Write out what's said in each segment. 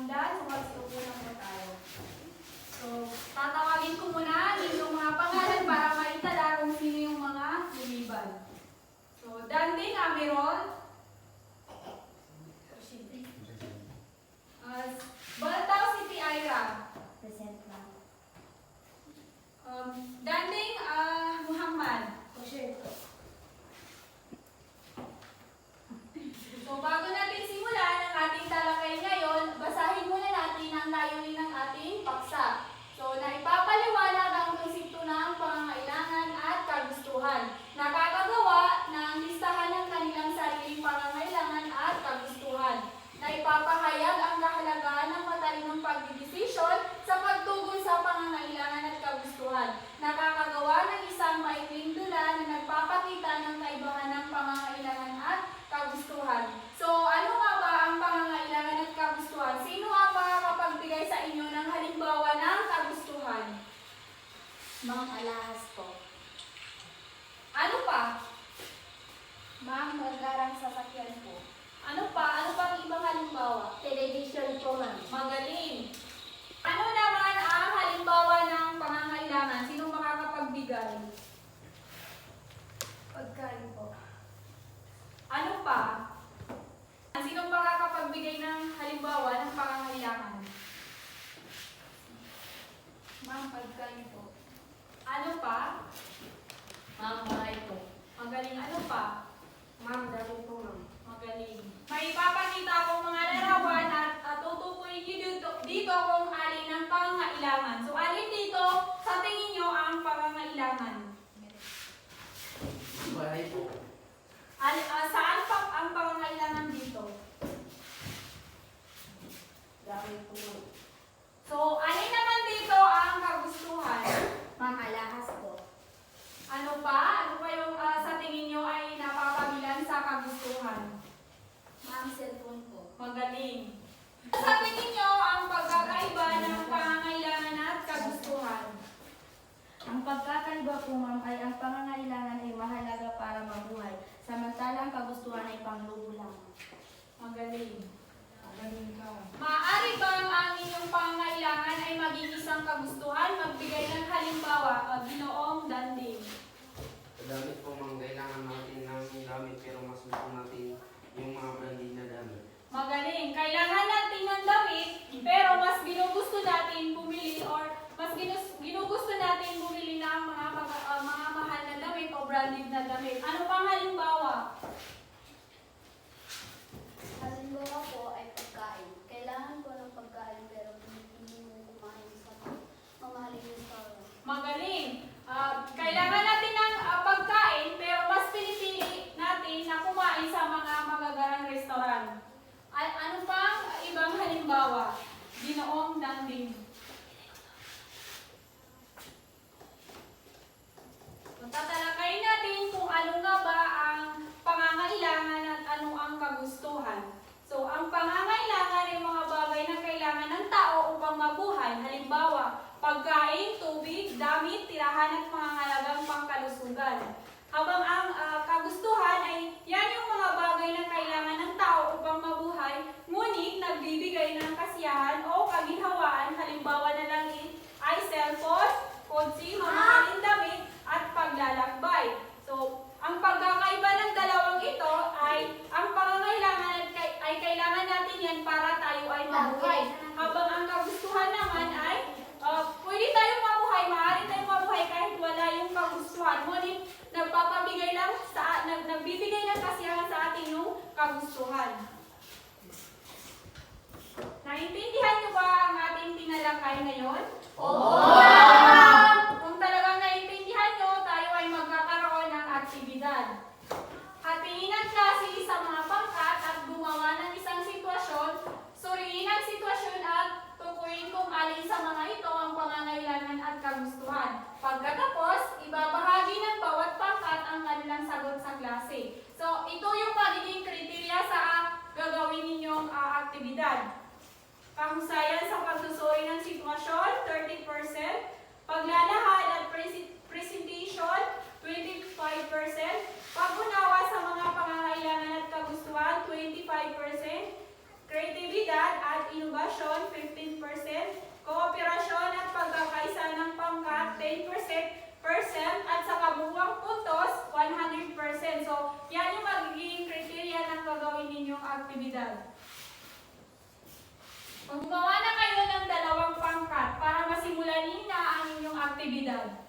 handa. So, magsuko na po tayo. So, tatawagin ko muna yung mga pangalan para maitala kung sino yung mga lumiban. So, Danding Amiron. Baltaw City Ira. Present lang. Danding Muhammad. So, bago natin simulan ang ating talakay ngayon, basahin muna natin ang layunin ng ating paksa. So, naipapaliwanag ang konsepto ng pangangailangan at kagustuhan. Nakakagawa ng listahan ng kanilang sariling pangangailangan at kagustuhan. Naipapahayag ang kahalagahan ng matalinong pagdidesisyon sa pagtugon sa pangangailangan at kagustuhan. Nakakagawa ng isang maikling dula na nagpapakita ng kaibahan ng pangangailangan at kagustuhan. So, ano nga ba ang pangangailangan at kagustuhan? Sino ang makakapagbigay sa inyo ng halimbawa ng kagustuhan? Ma'am, alahas po. Ano pa? Ma'am, magarang sasakyan po. Ano pa? Ano pa ang ibang halimbawa? Television po, ma'am. Magaling. Ano naman ang halimbawa ng pangangailangan? Sino makakapagbigay? Pagkain po. Ano pa? Sino makakapagbigay ng halimbawa ng pangangailangan? Ma'am, pagkain po. Ano pa? Ma'am, bahay po. Magaling. Ano pa? Ma'am, dami po, ma'am. Magaling. May ipapakita akong mga larawan at tutukuyin niyo dito kung alin ang pangangailangan. So, alin dito sa tingin niyo ang pangangailangan? Bahay po. Saan pa ang pangangailangan dito? Dami po, ma'am. So, alin naman dito ang kagustuhan? Ma'am, alahas po. Ano pa? Ano pa yung sa tingin niyo ay napapabilan sa kagustuhan? Ma'am, cellphone po. Magaling. Sa tingin niyo ang pagkakaiba ng pangangailangan at kagustuhan? Ang pagkakaiba po, ma'am, ay ang pangangailangan ay mahalaga para mabuhay, samantalang kagustuhan ay pangluho lamang. Magaling. Magaling ka. Maaari bang ang inyong pangangailangan ay maging isang kagustuhan? Magbigay ng halimbawa, Ginoong Danding. Damit po mang kailangan natin ng damit pero mas gusto natin yung mga branded na damit. Magaling. Kailangan natin ng damit, pero mas ginugusto natin bumili or mas ginugusto natin bumili ng mga mahal na damit o branded na damit. Ano pang halimbawa? Halimbawa po ay pagkain. Kailangan po ng pagkain pero hindi mo kumain sa mamahaling restaurant. Magaling. Kailangan natin ng pagkain, pero mas pinipili natin na kumain sa mga magagarang restaurant. Ano pang ibang halimbawa? Ginoong Danding. Tatalakayin natin kung ano nga ba ang pangangailangan at ano ang kagustuhan. So, ang pangangailangan ay mga bagay na kailangan ng tao upang mabuhay. Halimbawa, pagkain, tubig, damit, tirahan at mga halagang pangkalusugan. Habang ang kagustuhan ay yan yung mga bagay na kailangan ng tao upang mabuhay, ngunit nagbibigay ng kasiyahan o kaginhawaan. Halimbawa na lang ay cellphone, kotse, mamahaling damit, at paglalakbay. So, ang pagkakaiba ng dalawang ito ay ang pangangailangan ay kailangan natin yan para tayo ay mabuhay. Habang ang kagustuhan naman ay pwede tayong mabuhay, maaari tayong mabuhay kahit wala yung kagustuhan. Ngunit nagbibigay ng kasiyahan sa atin yung kagustuhan. Naintindihan niyo ba ang ating tinalakay ngayon? Oo! Kung talagang naintindihan nyo, tayo ay magkakaroon ng aktibidad. Hatiin ang klase sa mga pangkat at gumawa ng isang sitwasyon, suriin ang sitwasyon at tukuyin kung alin sa mga ito ang pangangailangan at kagustuhan. Pagkatapos, ibabahagi ng bawat pangkat ang kanilang sagot sa klase. So, ito yung magiging kriteriya sa gagawin ninyong aktibidad. Kahusayan sa pagsusuri ng sitwasyon, 30%. Paglalahad at presentation, 25%. Pag-unawa sa mga pangangailangan at kagustuhan, 25%. Kreatibidad at inobasyon, sitwasyon, 15%, kooperasyon at pagkakaisa ng pangkat, 10%, at sa kabuuang puntos, 100%. So, yan yung magiging kriteriya ng gagawin ninyong aktibidad. Kung gumawa na kayo ng dalawang pangkat para masimulan ninyo na ang inyong aktibidad.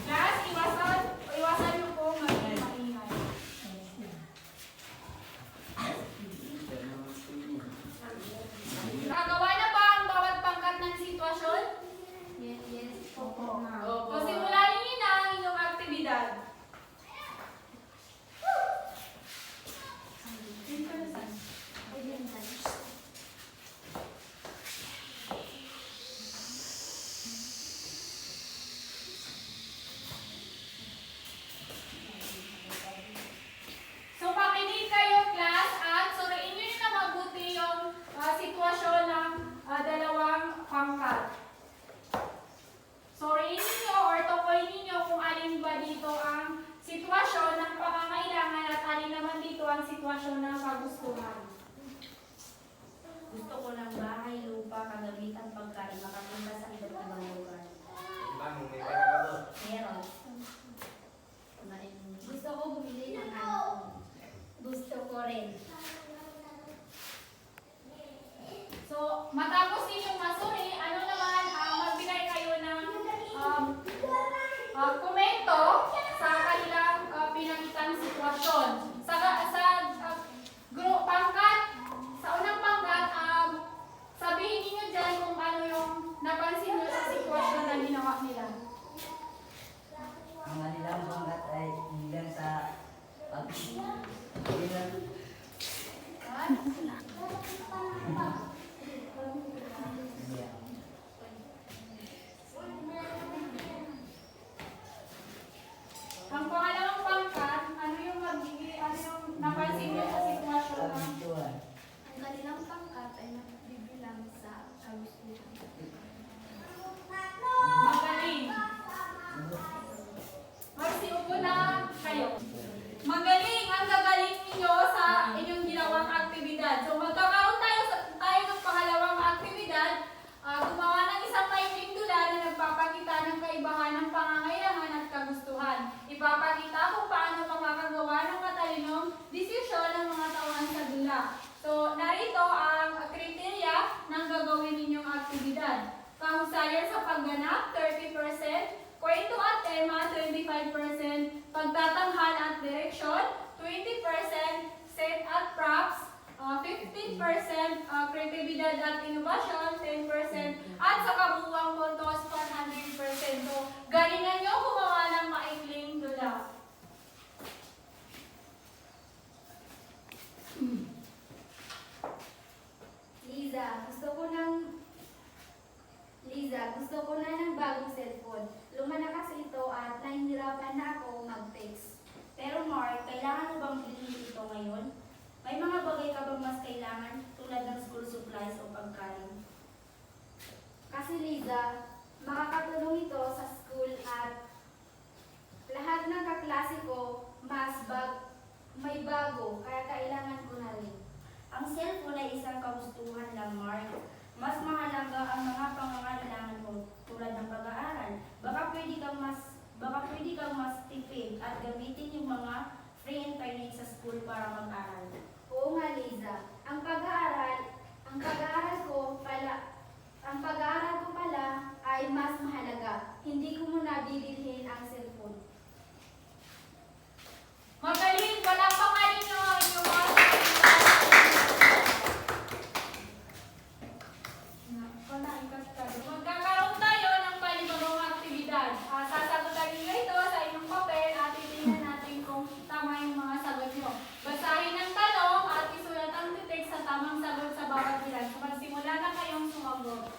Last, iwasan nyo po maging maingay. Nakagawa na ba ang bawat pangkat ng sitwasyon? Yes po. O simulan ninyo na ang inyong aktibidad. So makinig kayo class at suriin nyo na mabuti yung sitwasyon ng dalawang pangkat. Suriin ninyo or tukoy ninyo kung alin ba dito ang sitwasyon ng pangangailangan at alin naman dito ang sitwasyon ng kagustuhan. Gusto ko ng bahay, lupa, kagamitan, pagkain, makapunta sa iba't ibang lugar. May pera ka doon. Meron. Gusto ko bumili ng ano. Gusto ko rin. So, matapos ninyong masuri, ano naman, magbigay kayo ng komento sa kanilang pinakitang sitwasyon. Pangkat, sa unang pangkat, sabihin niyo dyan kung ano yung napansin niyo sa sitwasyon na ginawa nila. Ang kanilang pangkat ay hanggang sa Ang pangalawang pangkat, ano yung napansin niyo sa sitwasyon na pagpintuan. Ang kanilang pangkat ay nagbibilang sa kagustuhan. magaling. Magsiupo na kayo. Magaling ang gagaling ninyo sa inyong ginawang aktibidad. So magkakaroon tayo ng pangalawang aktibidad. Gumawa ng isang maikling dula na nagpapakita ng kaibahan ng pangangailangan at kagustuhan. Ipapakita kung paano makakagawa ng matalinong desisyon ng mga tauhan sa dula. So narito ang kriteriya ng gagawin ninyong aktibidad. Kahusayan sa pagganap, 30%, kwento at tema, 25%, pagtatanghal at direksyon, 20%, set at props, 15%, kreatibidad at inobasyon, 10%, at sa kabuuang puntos, 100%. So, galingan nyo gumawa ng maikling dula. Liza, gusto ko na ng bagong cellphone. Luma na kasi ito at nahihirapan na ako mag-text. Pero Mark, kailangan mo bang bilhin ito ngayon? May mga bagay ka bang mas kailangan tulad ng school supplies o pagkain? Kasi Liza, makakatulong ito sa school at lahat ng kaklase ko may bago, kaya kailangan ko na rin. Ang cellphone ay isang kagustuhan lang, Mark. Mas mahalaga ang mga pangangailangan mo tulad ng pag-aaral. Baka pwede kang mas tipid at gamitin yung mga free internet sa school para mag-aral. Oo nga, Liza. Ang pag-aaral ko pala ay mas mahalaga. Hindi ko muna bibilhin ang cellphone. Magaling! Walang pangalan nyo ang inyong mga magkakaroon tayo ng panibagong aktibidad. Sasagutan niyo ito sa inyong papel at titingnan natin kung tama yung mga sagot nyo. Basahin ang tanong at isulat ang titik sa tamang sagot sa bawat ilan. So magsimula na kayong sumagot.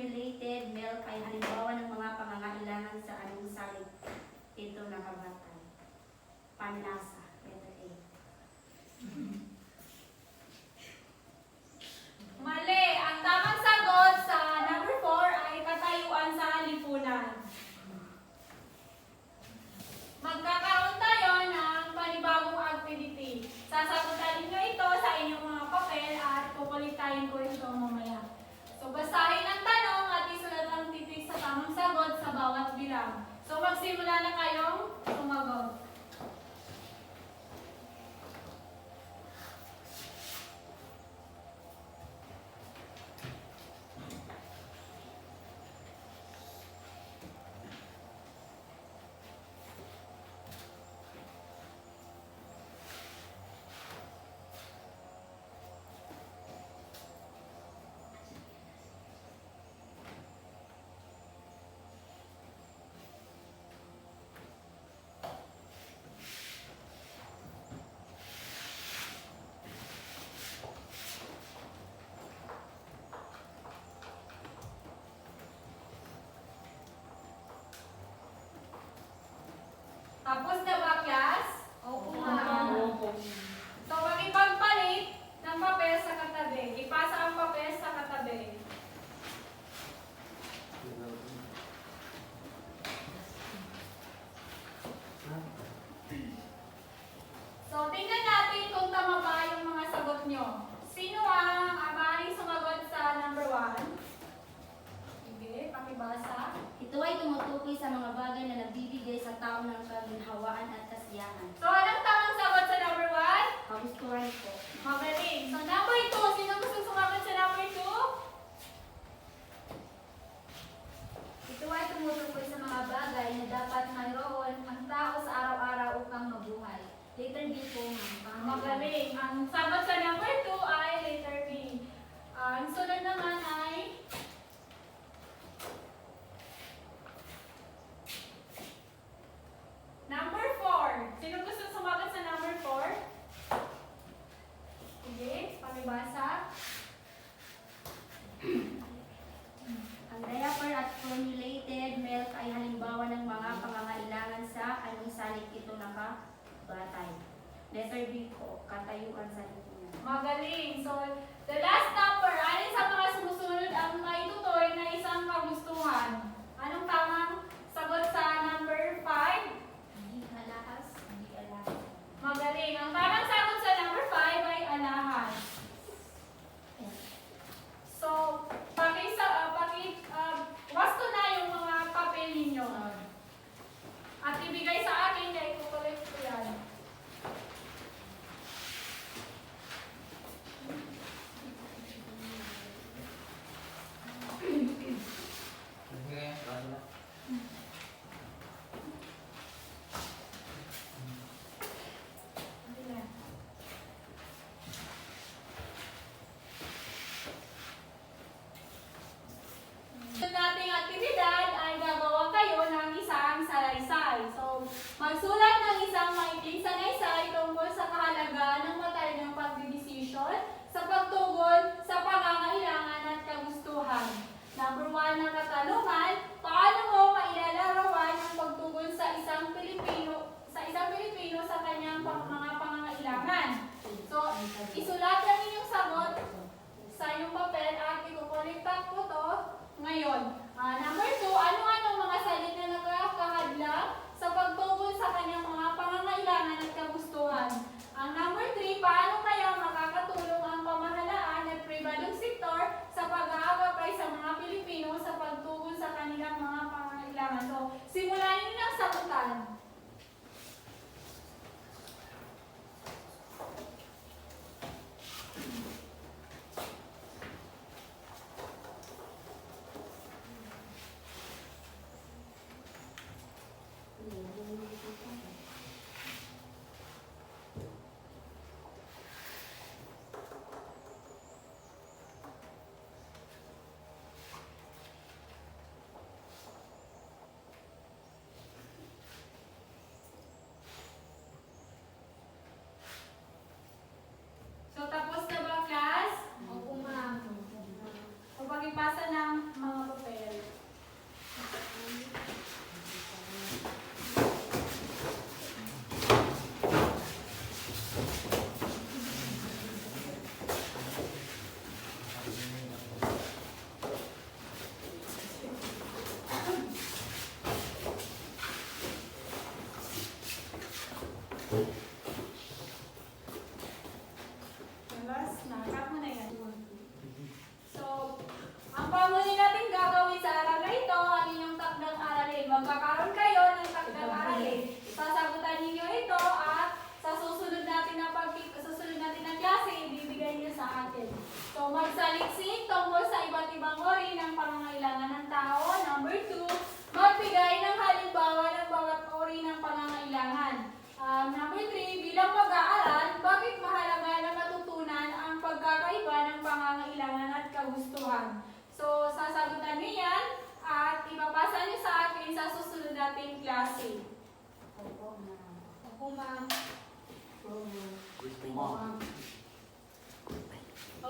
formulated milk ay halimbawa ng mga pangangailangan sa anong salik ito nakabatay. Panlasa, letter A. Mali! Ang tamang sagot sa number 4 ay katayuan sa lipunan. Magkakaroon tayo ng panibagong activity. Sasagutin nyo ito sa inyong mga papel at kukulitahin ko ito mamaya. So, basahin ang tanong at isulat ang titik sa tamang sagot sa bawat bilang. So, magsimula na kayong sumagot. Tapos na ba, class? Opo, ma'am. So, makipagpalit ng papel sa katabi. Ipasa ang papel sa katabi. So, tingnan natin kung tama ba yung mga sagot nyo. Sino ang maaaring sumagot sa number 1? Sige, pakibasa. Ito ay tumutukoy sa mga bagay na nagbibigay sa tao ng kaginhawaan at kasiyahan. So, anong tamang sagot sa number 1? Kagustuhan po. Magaling. So, number 2. Sino gusto sumagot sa number 2? Ito ay tumutukoy sa mga bagay na dapat mayroon ang tao sa araw-araw upang mabuhay. Letter B po, ma'am. Magaling. Ang sagot sa number 2 ay letter B. Ang sunod naman ay number 4. Sino gusto sumagot sa number 4? Sige, pakibasa. Ang diaper at formulated milk ay halimbawa ng mga pangangailangan sa anong salik ito nakabatay. Letter B po, katayuan sa lipunan. Magaling. So, the last number, alin sa mga sumusunod ang maituturing na isang kagustuhan? Anong tamang sagot sa number 5? Hindi alahas, hindi alahas. Magaling. Ang tamang sagot sa number 5 ay alahas. So, wasto na yung mga papel ninyo. At ibigay sa akin, kaya kukulit ko yan. Sa nating aktibidad ay gagawa kayo ng isang salaysay. So, magsulat ng isang maikling salaysay tungkol sa kahalagaan ng matalinong pagdidesisyon sa pagtugon sa pangangailangan at kagustuhan. Number 1 na katanungan, paano mo mailalarawan ang pagtugon sa isang Pilipino sa kanyang mga pangangailangan? So, isulat ang inyong sagot sa inyong papel at ikukolekta ko to ngayon. Number 2, ano-ano mga salita na nakakahadlang sa pagtugon sa kanyang mga pangangailangan at kagustuhan? Ang number 3, paano kaya makakatulong ang pamahalaan at pribadong sektor sa pag-aagapay sa mga Pilipino sa pagtugon sa kanilang Last na. Cut mo na yan. So, ang pamuli natin gagawin sa araw na ito, ang inyong takdang aralin. Magkakaroon kayo ng takdang aralin. Sasagutan ninyo ito at sa susunod natin na klase, ibibigay niyo sa atin. So, magsaliksik tungkol sa iba't ibang uri ng pangangailangan ng tao. Number 2, magbigay ng halimbawa ng bawat uri ng pangangailangan. Number 3, bilang mag-aaral, bakit mahalaga na matutunan ang pagkakaiba ng pangangailangan at kagustuhan? So, sasagutan niyo yan at ipapasa niyo sa akin sa susunod nating klase. Opo, ma'am. Opo, ma'am. Yes po, ma'am. O,